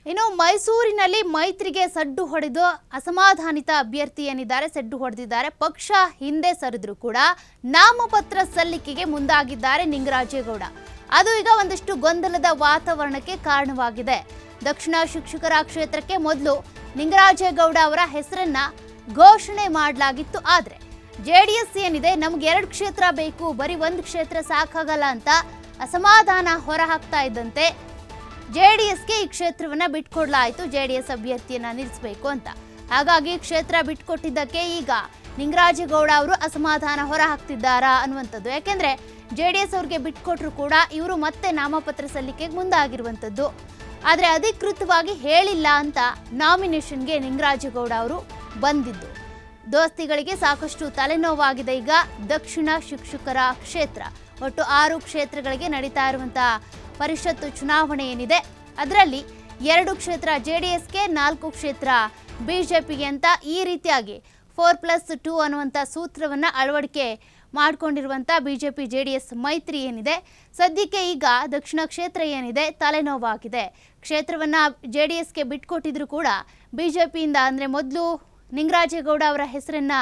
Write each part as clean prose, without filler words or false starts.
ಇನ್ನು ಮೈಸೂರಿನಲ್ಲಿ ಮೈತ್ರಿಗೆ ಸಡ್ಡು ಹೊಡೆದು ಅಸಮಾಧಾನಿತ ಅಭ್ಯರ್ಥಿ ಏನಿದ್ದಾರೆ ಸಡ್ಡು ಹೊಡೆದಿದ್ದಾರೆ. ಪಕ್ಷ ಹಿಂದೆ ಸರಿದ್ರು ಕೂಡ ನಾಮಪತ್ರ ಸಲ್ಲಿಕೆಗೆ ಮುಂದಾಗಿದ್ದಾರೆ ನಿಂಗರಾಜೇಗೌಡ. ಅದು ಈಗ ಒಂದಷ್ಟು ಗೊಂದಲದ ವಾತಾವರಣಕ್ಕೆ ಕಾರಣವಾಗಿದೆ. ದಕ್ಷಿಣ ಶಿಕ್ಷಕರ ಕ್ಷೇತ್ರಕ್ಕೆ ಮೊದಲು ನಿಂಗರಾಜೇಗೌಡ ಅವರ ಹೆಸರನ್ನ ಘೋಷಣೆ ಮಾಡಲಾಗಿತ್ತು. ಆದರೆ ಜೆಡಿಎಸ್ ಏನಿದೆ ನಮ್ಗೆ 2 ಕ್ಷೇತ್ರ ಬೇಕು, ಬರೀ 1 ಕ್ಷೇತ್ರ ಸಾಕಾಗಲ್ಲ ಅಂತ ಅಸಮಾಧಾನ ಹೊರಹಾಕ್ತಾ ಇದ್ದಂತೆ ಜೆಡಿಎಸ್ಗೆ ಈ ಕ್ಷೇತ್ರವನ್ನ ಬಿಟ್ಕೊಡ್ಲಾಯಿತು. ಜೆಡಿಎಸ್ ಅಭ್ಯರ್ಥಿಯನ್ನ ನಿಲ್ಲಿಸಬೇಕು ಅಂತ. ಹಾಗಾಗಿ ಕ್ಷೇತ್ರ ಬಿಟ್ಕೊಟ್ಟಿದ್ದಕ್ಕೆ ಈಗ ನಿಂಗರಾಜೇಗೌಡ ಅವರು ಅಸಮಾಧಾನ ಹೊರಹಾಕ್ತಿದ್ದಾರಾ ಅನ್ನುವಂಥದ್ದು. ಯಾಕೆಂದ್ರೆ ಜೆಡಿಎಸ್ ಅವ್ರಿಗೆ ಬಿಟ್ಕೊಟ್ರು ಕೂಡ ಇವರು ಮತ್ತೆ ನಾಮಪತ್ರ ಸಲ್ಲಿಕೆಗೆ ಮುಂದಾಗಿರುವಂಥದ್ದು. ಆದರೆ ಅಧಿಕೃತವಾಗಿ ಹೇಳಿಲ್ಲ ಅಂತ ನಾಮಿನೇಷನ್ಗೆ ನಿಂಗರಾಜೇಗೌಡ ಅವರು ಬಂದಿದ್ದು. ದೋಸ್ತಿಗಳಿಗೆ ಸಾಕಷ್ಟು ತಲೆನೋವಾಗಿದೆ. ಈಗ ದಕ್ಷಿಣ ಶಿಕ್ಷಕರ ಕ್ಷೇತ್ರ ಒಟ್ಟು 6 ಕ್ಷೇತ್ರಗಳಿಗೆ ನಡೀತಾ ಇರುವಂತಹ ಪರಿಷತ್ತು ಚುನಾವಣೆ ಏನಿದೆ ಅದರಲ್ಲಿ 2 ಕ್ಷೇತ್ರ ಜೆಡಿಎಸ್ಗೆ, 4 ಕ್ಷೇತ್ರ ಬಿಜೆಪಿಗೆ ಅಂತ ಈ ರೀತಿಯಾಗಿ 4+2 ಅನ್ನುವಂಥ ಸೂತ್ರವನ್ನು ಅಳವಡಿಕೆ ಮಾಡಿಕೊಂಡಿರುವಂಥ ಬಿಜೆಪಿ ಜೆಡಿಎಸ್ ಮೈತ್ರಿ ಏನಿದೆ ಸದ್ಯಕ್ಕೆ ಈಗ ದಕ್ಷಿಣ ಕ್ಷೇತ್ರ ಏನಿದೆ ತಲೆನೋವಾಗಿದೆ. ಕ್ಷೇತ್ರವನ್ನು ಜೆಡಿಎಸ್ಗೆ ಬಿಟ್ಕೊಟ್ಟಿದ್ರು ಕೂಡ ಬಿಜೆಪಿಯಿಂದ ಅಂದರೆ ಮೊದಲು ನಿಂಗರಾಜೇಗೌಡ ಅವರ ಹೆಸರನ್ನ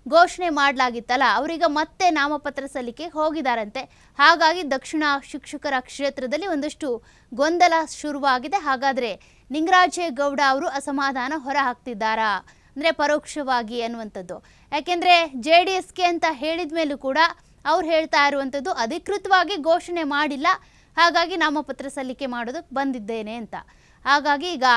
ಘೋಷಣೆ ಮಾಡಲಾಗಿತ್ತಲ್ಲ, ಅವರೀಗ ಮತ್ತೆ ನಾಮಪತ್ರ ಸಲ್ಲಿಕೆ ಹೋಗಿದ್ದಾರಂತೆ. ಹಾಗಾಗಿ ದಕ್ಷಿಣ ಶಿಕ್ಷಕರ ಕ್ಷೇತ್ರದಲ್ಲಿ ಒಂದಷ್ಟು ಗೊಂದಲ ಶುರುವಾಗಿದೆ. ಹಾಗಾದರೆ ನಿಂಗರಾಜೇಗೌಡ ಅವರು ಅಸಮಾಧಾನ ಹೊರ ಹಾಕ್ತಿದ್ದಾರಾ ಅಂದರೆ ಪರೋಕ್ಷವಾಗಿ ಅನ್ನುವಂಥದ್ದು. ಯಾಕೆಂದರೆ ಜೆಡಿಎಸ್ಗೆ ಅಂತ ಹೇಳಿದ ಮೇಲೂ ಕೂಡ ಅವ್ರು ಹೇಳ್ತಾ ಇರುವಂಥದ್ದು ಅಧಿಕೃತವಾಗಿ ಘೋಷಣೆ ಮಾಡಿಲ್ಲ, ಹಾಗಾಗಿ ನಾಮಪತ್ರ ಸಲ್ಲಿಕೆ ಮಾಡೋದಕ್ಕೆ ಬಂದಿದ್ದೇನೆ ಅಂತ. ಹಾಗಾಗಿ ಈಗ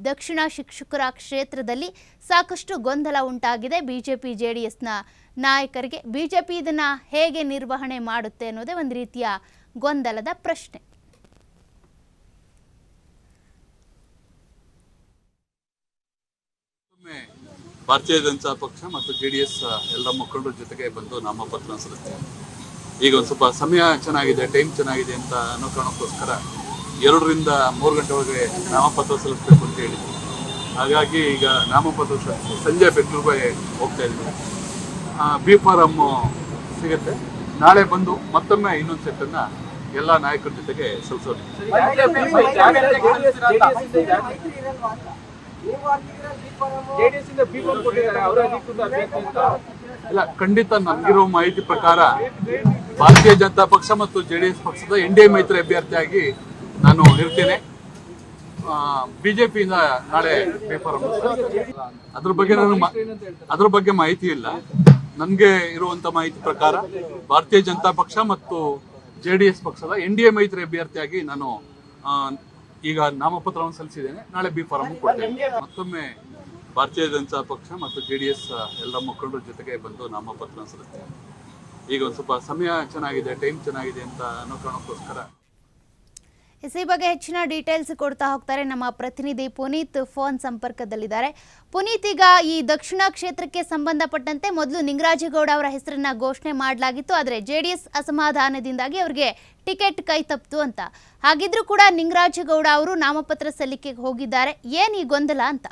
ದಕ್ಷಿಣ ಶಿಕ್ಷಕರ ಕ್ಷೇತ್ರದಲ್ಲಿ ಸಾಕಷ್ಟು ಗೊಂದಲ ಉಂಟಾಗಿದೆ ಬಿಜೆಪಿ ಜೆಡಿಎಸ್ನ ನಾಯಕರಿಗೆ. ಬಿಜೆಪಿ ಇದನ್ನು ಹೇಗೆ ನಿರ್ವಹಣೆ ಮಾಡುತ್ತೆ ಅನ್ನೋದೇ ಒಂದು ರೀತಿಯ ಗೊಂದಲದ ಪ್ರಶ್ನೆ. ಭಾರತೀಯ ಜನತಾ ಪಕ್ಷ ಮತ್ತು ಜೆಡಿಎಸ್ ಎಲ್ಲ ಮುಖಂಡರ ಜೊತೆಗೆ ಬಂದು ನಾಮಪತ್ರ ಸಲ್ಲಿಸ್ತಾರೆ. ಈಗ ಒಂದು ಸ್ವಲ್ಪ ಸಮಯ ಚೆನ್ನಾಗಿದೆ, ಟೈಮ್ ಚೆನ್ನಾಗಿದೆ ಅಂತ ಅನ್ನೋ ಕಾರಣಕ್ಕೋಸ್ಕರ 2 ರಿಂದ 3 ಗಂಟೆ ಒಳಗೆ ನಾಮಪತ್ರ ಸಲ್ಲಿಸಬೇಕು ಅಂತ ಹೇಳಿದ್ರು. ಹಾಗಾಗಿ ಈಗ ನಾಮಪತ್ರ ಸಂಜೆ ಬೆಂಗಳೂರಿಗೆ ಹೋಗ್ತಾ ಇದ್ದೀವಿ. ಬಿ ಫಾರಮ್ ಸಿಗುತ್ತೆ. ನಾಳೆ ಬಂದು ಮತ್ತೊಮ್ಮೆ ಇನ್ನೊಂದು ಸೆಟ್ಟನ್ನ ಎಲ್ಲ ನಾಯಕರ ಜೊತೆಗೆ ಸಲ್ಲಿಸೋದು. ಇಲ್ಲ, ಖಂಡಿತ ನಮಗಿರೋ ಮಾಹಿತಿ ಪ್ರಕಾರ ಭಾರತೀಯ ಜನತಾ ಪಕ್ಷ ಮತ್ತು ಜೆಡಿಎಸ್ ಪಕ್ಷದ NDA ಮೈತ್ರಿ ಅಭ್ಯರ್ಥಿಯಾಗಿ ನಾನು ಇರ್ತೇನೆ. ಬಿಜೆಪಿಯಿಂದ ನಾಳೆ ಪೇಪರ್ ಅದ್ರ ಬಗ್ಗೆ ಮಾಹಿತಿ ಇಲ್ಲ. ನನಗೆ ಇರುವಂತ ಮಾಹಿತಿ ಪ್ರಕಾರ ಭಾರತೀಯ ಜನತಾ ಪಕ್ಷ ಮತ್ತು ಜೆಡಿಎಸ್ ಪಕ್ಷದ NDA ಮೈತ್ರಿ ಅಭ್ಯರ್ಥಿಯಾಗಿ ನಾನು ಈಗ ನಾಮಪತ್ರವನ್ನು ಸಲ್ಲಿಸಿದ್ದೇನೆ. ನಾಳೆ ಬಿ ಫಾರಂ ಕೊಡ್ತೇನೆ. ಮತ್ತೊಮ್ಮೆ ಭಾರತೀಯ ಜನತಾ ಪಕ್ಷ ಮತ್ತು ಜೆಡಿಎಸ್ ಎಲ್ಲ ಮುಖಂಡರ ಜೊತೆಗೆ ಬಂದು ನಾಮಪತ್ರ ಸಲ್ಲಿಸ್ತೇನೆ. ಈಗ ಒಂದು ಸ್ವಲ್ಪ ಸಮಯ ಚೆನ್ನಾಗಿದೆ, ಟೈಮ್ ಚೆನ್ನಾಗಿದೆ ಅಂತ ಅನ್ನೋ ಕಾರಣಕ್ಕೋಸ್ಕರ. ಈ ಬಗ್ಗೆ ಹೆಚ್ಚಿನ ಡೀಟೇಲ್ಸ್ ಕೊಡ್ತಾ ಹೋಗ್ತಾರೆ ನಮ್ಮ ಪ್ರತಿನಿಧಿ ಪುನೀತ್ ಫೋನ್ ಸಂಪರ್ಕದಲ್ಲಿದ್ದಾರೆ. ಪುನೀತ್, ಈಗ ಈ ದಕ್ಷಿಣ ಕ್ಷೇತ್ರಕ್ಕೆ ಸಂಬಂಧಪಟ್ಟಂತೆ ಮೊದಲು ನಿಂಗರಾಜೇಗೌಡ ಅವರ ಹೆಸರನ್ನ ಘೋಷಣೆ ಮಾಡಲಾಗಿತ್ತು. ಆದರೆ ಜೆಡಿಎಸ್ ಅಸಮಾಧಾನದಿಂದಾಗಿ ಅವರಿಗೆ ಟಿಕೆಟ್ ಕೈ ತಪ್ಪಿತು ಅಂತ. ಹಾಗಿದ್ರೂ ಕೂಡ ನಿಂಗರಾಜೇಗೌಡ ಅವರು ನಾಮಪತ್ರ ಸಲ್ಲಿಕೆಗೆ ಹೋಗಿದ್ದಾರೆ. ಏನು ಈ ಗೊಂದಲ ಅಂತ?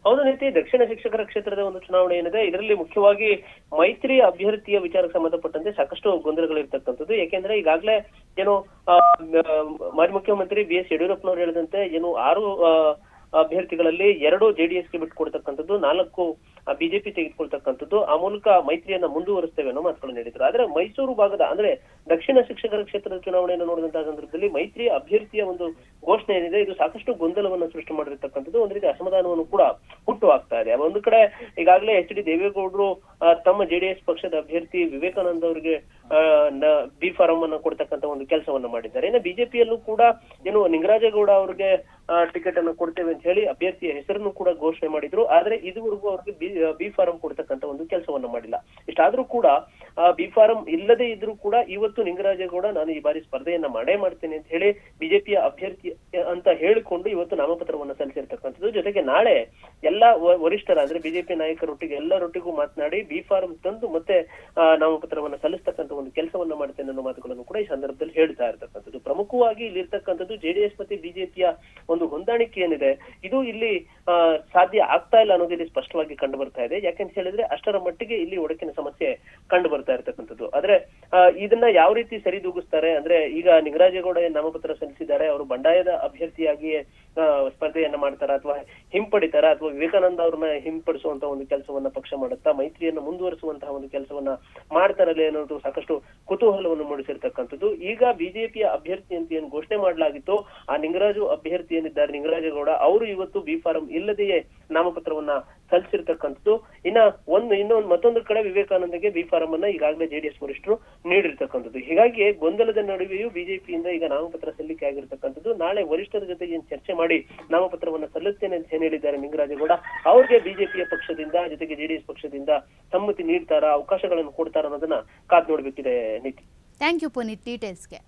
ಹೌದು ನೀತಿ, ದಕ್ಷಿಣ ಶಿಕ್ಷಕರ ಕ್ಷೇತ್ರದ ಒಂದು ಚುನಾವಣೆ ಏನಿದೆ ಇದರಲ್ಲಿ ಮುಖ್ಯವಾಗಿ ಮೈತ್ರಿ ಅಭ್ಯರ್ಥಿಯ ವಿಚಾರಕ್ಕೆ ಸಂಬಂಧಪಟ್ಟಂತೆ ಸಾಕಷ್ಟು ಗೊಂದಲಗಳಿರ್ತಕ್ಕಂಥದ್ದು. ಯಾಕೆಂದ್ರೆ ಈಗಾಗಲೇ ಏನು ಮಾಜಿ ಮುಖ್ಯಮಂತ್ರಿ BS ಯಡಿಯೂರಪ್ಪನವರು ಹೇಳಿದಂತೆ ಏನು 6 ಅಭ್ಯರ್ಥಿಗಳಲ್ಲಿ 2 ಜೆಡಿಎಸ್ಗೆ ಬಿಟ್ಟುಕೊಡ್ತಕ್ಕಂಥದ್ದು, 4 ಬಿಜೆಪಿ ತೆಗೆದುಕೊಳ್ತಕ್ಕಂಥದ್ದು, ಆ ಮೂಲಕ ಮೈತ್ರಿಯನ್ನ ಮುಂದುವರಿಸ್ತೇವೆ ಅನ್ನೋ ಮಾತುಗಳನ್ನು ಹೇಳಿದ್ರು. ಆದ್ರೆ ಮೈಸೂರು ಭಾಗದ ಅಂದ್ರೆ ದಕ್ಷಿಣ ಶಿಕ್ಷಕರ ಕ್ಷೇತ್ರದ ಚುನಾವಣೆಯನ್ನು ನೋಡಿದಂತಹ ಸಂದರ್ಭದಲ್ಲಿ ಮೈತ್ರಿ ಅಭ್ಯರ್ಥಿಯ ಒಂದು ಘೋಷಣೆ ಏನಿದೆ ಇದು ಸಾಕಷ್ಟು ಗೊಂದಲವನ್ನು ಸೃಷ್ಟಿ ಮಾಡಿರ್ತಕ್ಕಂಥದ್ದು, ಒಂದು ರೀತಿ ಅಸಮಾಧಾನವನ್ನು ಕೂಡ ಹುಟ್ಟು ಆಗ್ತಾ ಇದೆ. ಒಂದು ಕಡೆ ಈಗಾಗಲೇ HD ದೇವೇಗೌಡರು ತಮ್ಮ ಜೆಡಿಎಸ್ ಪಕ್ಷದ ಅಭ್ಯರ್ಥಿ ವಿವೇಕಾನಂದ ಅವರಿಗೆ ಬಿ ಫಾರಂ ಅನ್ನು ಕೊಡ್ತಕ್ಕಂಥ ಒಂದು ಕೆಲಸವನ್ನ ಮಾಡಿದ್ದಾರೆ. ಇನ್ನು ಬಿಜೆಪಿಯಲ್ಲೂ ಕೂಡ ಏನು ನಿಂಗರಾಜೇಗೌಡ ಅವರಿಗೆ ಟಿಕೆಟ್ ಅನ್ನು ಕೊಡ್ತೇವೆ ಅಂತ ಹೇಳಿ ಅಭ್ಯರ್ಥಿಯ ಹೆಸರನ್ನು ಕೂಡ ಘೋಷಣೆ ಮಾಡಿದ್ರು. ಆದ್ರೆ ಇದುವರೆಗೂ ಅವ್ರಿಗೆ ಬಿ ಫಾರಂ ಕೊಡ್ತಕ್ಕಂಥ ಒಂದು ಕೆಲಸವನ್ನ ಮಾಡಿಲ್ಲ. ಇಷ್ಟಾದ್ರೂ ಕೂಡ ಬಿ ಫಾರಂ ಇಲ್ಲದೆ ಇದ್ರೂ ಕೂಡ ಇವತ್ತು ನಿಂಗರಾಜೇಗೌಡ ನಾನು ಈ ಬಾರಿ ಸ್ಪರ್ಧೆಯನ್ನ ಮಾಡ್ತೇನೆ ಅಂತ ಹೇಳಿ ಬಿಜೆಪಿಯ ಅಭ್ಯರ್ಥಿ ಅಂತ ಹೇಳಿಕೊಂಡು ಇವತ್ತು ನಾಮಪತ್ರವನ್ನ ಸಲ್ಲಿಸಿರ್ತಕ್ಕಂಥದ್ದು. ಜೊತೆಗೆ ನಾಳೆ ಎಲ್ಲಾ ವರಿಷ್ಠರ ಅಂದ್ರೆ ಬಿಜೆಪಿ ನಾಯಕರೊಟ್ಟಿಗೆ ಎಲ್ಲರೊಟ್ಟಿಗೂ ಮಾತನಾಡಿ ಬಿ ಫಾರಂ ತಂದು ಮತ್ತೆ ನಾಮಪತ್ರವನ್ನ ಸಲ್ಲಿಸ್ತಕ್ಕಂಥ ಒಂದು ಕೆಲಸವನ್ನ ಮಾಡ್ತೇನೆ ಅನ್ನೋ ಮಾತುಗಳನ್ನು ಕೂಡ ಈ ಸಂದರ್ಭದಲ್ಲಿ ಹೇಳ್ತಾ ಇರ್ತಕ್ಕಂಥದ್ದು. ಪ್ರಮುಖವಾಗಿ ಇಲ್ಲಿ ಇರ್ತಕ್ಕಂಥದ್ದು ಜೆಡಿಎಸ್ ಮತ್ತೆ ಬಿಜೆಪಿಯ ಒಂದು ಹೊಂದಾಣಿಕೆ ಏನಿದೆ ಇದು ಇಲ್ಲಿ ಸಾಧ್ಯ ಆಗ್ತಾ ಇಲ್ಲ ಅನ್ನೋದು ಇಲ್ಲಿ ಸ್ಪಷ್ಟವಾಗಿ ಕಂಡು ಬರ್ತಾ ಇದೆ. ಯಾಕೆಂತ ಹೇಳಿದ್ರೆ ಅಷ್ಟರ ಮಟ್ಟಿಗೆ ಇಲ್ಲಿ ಒಡಕಿನ ಸಮಸ್ಯೆ ಕಂಡು ಬರ್ತಾ ಇರ್ತಕ್ಕಂಥದ್ದು. ಆದ್ರೆ ಇದನ್ನ ಯಾವ ರೀತಿ ಸರಿದೂಗಿಸ್ತಾರೆ ಅಂದ್ರೆ ಈಗ ನಿಂಗರಾಜೇಗೌಡ ನಾಮಪತ್ರ ಸಲ್ಲಿಸಿದ್ದಾರೆ, ಅವರು ಬಂಡಾಯದ ಅಭ್ಯರ್ಥಿಯಾಗಿ ಸ್ಪರ್ಧೆಯನ್ನ ಮಾಡ್ತಾರ ಅಥವಾ ಹಿಂಪಡಿತಾರ, ಅಥವಾ ವಿವೇಕಾನಂದ ಅವ್ರನ್ನ ಹಿಂಪಡಿಸುವಂತ ಒಂದು ಕೆಲಸವನ್ನ ಪಕ್ಷ ಮಾಡುತ್ತಾ ಮೈತ್ರಿಯನ್ನ ಮುಂದುವರಿಸುವಂತಹ ಒಂದು ಕೆಲಸವನ್ನ ಮಾಡ್ತಾರಲ್ಲ ಅನ್ನೋದು ಸಾಕಷ್ಟು ಕುತೂಹಲವನ್ನು ಮೂಡಿಸಿರ್ತಕ್ಕಂಥದ್ದು. ಈಗ ಬಿಜೆಪಿಯ ಅಭ್ಯರ್ಥಿ ಅಂತ ಏನು ಘೋಷಣೆ ಮಾಡಲಾಗಿತ್ತು, ಆ ನಿಂಗರಾಜು ಅಭ್ಯರ್ಥಿ ಏನಿದ್ದಾರೆ ನಿಂಗರಾಜೇಗೌಡ, ಅವರು ಇವತ್ತು ಬಿ ಫಾರಂ ಇಲ್ಲದೆಯೇ ನಾಮಪತ್ರವನ್ನ ಸಲ್ಲಿಸಿರ್ತಕ್ಕಂಥದ್ದು. ಮತ್ತೊಂದು ಕಡೆ ವಿವೇಕಾನಂದಗೆ ಬಿ ಫಾರಂ ಅನ್ನ ಈಗಾಗಲೇ ಜೆಡಿಎಸ್ ವರಿಷ್ಠರು ನೀಡಿರ್ತಕ್ಕಂಥದ್ದು. ಹೀಗಾಗಿ ಗೊಂದಲದ ನಡುವೆಯೂ ಬಿಜೆಪಿಯಿಂದ ಈಗ ನಾಮಪತ್ರ ಸಲ್ಲಿಕೆ ಆಗಿರ್ತಕ್ಕಂಥದ್ದು. ನಾಳೆ ವರಿಷ್ಠರ ಜೊತೆಗೆ ಚರ್ಚೆ ಮಾಡಿ ನಾಮಪತ್ರವನ್ನ ಸಲ್ಲಿಸ್ತೇನೆ ಅಂತ ಏನ್ ಹೇಳಿದ್ದಾರೆ ನಿಂಗರಾಜೇಗೌಡ, ಅವ್ರಿಗೆ ಬಿಜೆಪಿಯ ಪಕ್ಷದಿಂದ ಜೊತೆಗೆ ಜೆಡಿಎಸ್ ಪಕ್ಷದಿಂದ ಸಮ್ಮತಿ ನೀಡ್ತಾರಾ, ಅವಕಾಶಗಳನ್ನು ಕೊಡ್ತಾರ ಅನ್ನೋದನ್ನ ಕಾದ್ ನೋಡ್ಬೇಕಿದೆ ನೀತಿ. Thank you Puneeth ಡೀಟೇಲ್ಸ್ಗೆ.